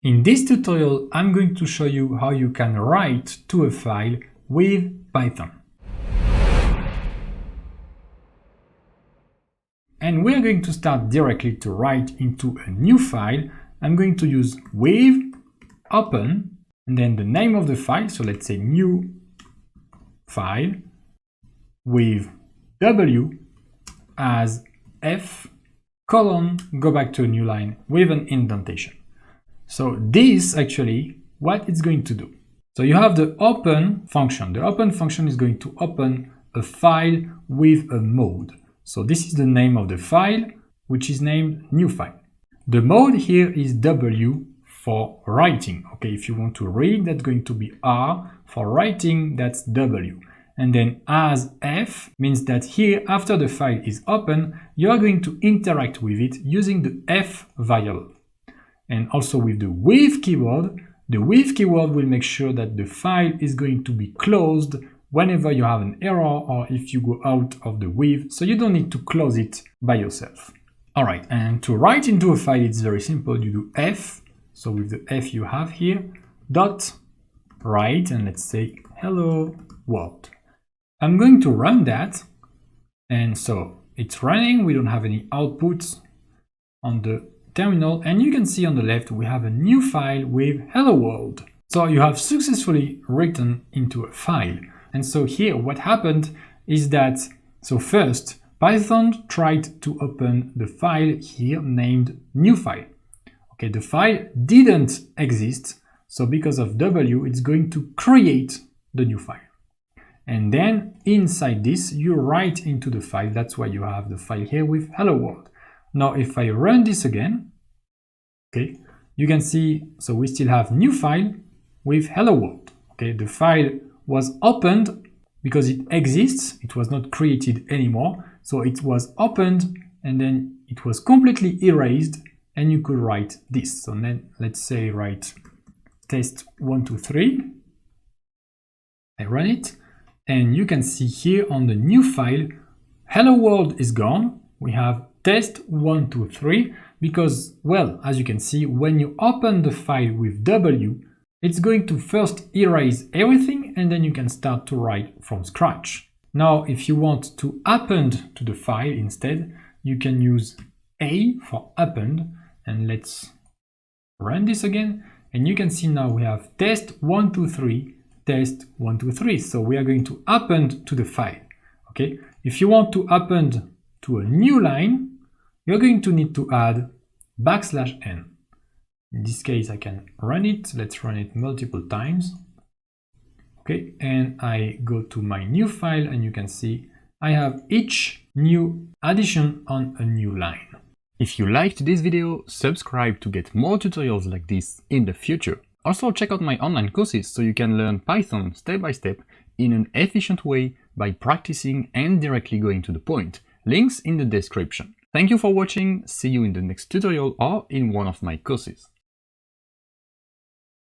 In this tutorial, I'm going to show you how you can write to a file with Python. And we are going to start directly to write into a new file. I'm going to use with open and then the name of the file. So let's say new file with W as F colon, go back to a new line with an indentation. So this actually what it's going to do. So you have the open function. The open function is going to open a file with a mode. So this is the name of the file, which is named new file. The mode here is W for writing. Okay, if you want to read, that's going to be R. For writing, that's W. And then as F means that here, after the file is open, you are going to interact with it using the F variable. And also with the with keyword will make sure that the file is going to be closed whenever you have an error or if you go out of the with, so you don't need to close it by yourself. All right, and to write into a file, it's very simple. You do F, so with the F you have here, dot write, and let's say hello world. I'm going to run that, and so it's running. We don't have any outputs on the terminal, and you can see on the left we have a new file with hello world. So you have successfully written into a file. And so here what happened is that, so first Python tried to open the file here named new file. Okay, the file didn't exist, so because of W it's going to create the new file. And then inside this you write into the file. That's why you have the file here with hello world. Now if I run this again, okay, you can see, so we still have new file with hello world. Okay, the file was opened because it exists, it was not created anymore, so it was opened and then it was completely erased, and you could write this. So then let's say write test 1 2 3. I run it, and you can see here on the new file hello world is gone. We have test 1 2 3 because, well, as you can see, when you open the file with W, it's going to first erase everything and then you can start to write from scratch. Now, if you want to append to the file instead, you can use A for append, and let's run this again. And you can see now we have test 1 2 3, test 1 2 3. So we are going to append to the file. Okay, if you want to append to a new line, you're going to need to add \n. In this case, I can run it. Let's run it multiple times. Okay, and I go to my new file, and you can see I have each new addition on a new line. If you liked this video, subscribe to get more tutorials like this in the future. Also, check out my online courses so you can learn Python step by step in an efficient way by practicing and directly going to the point. Links in the description. Thank you for watching. See you in the next tutorial or in one of my courses.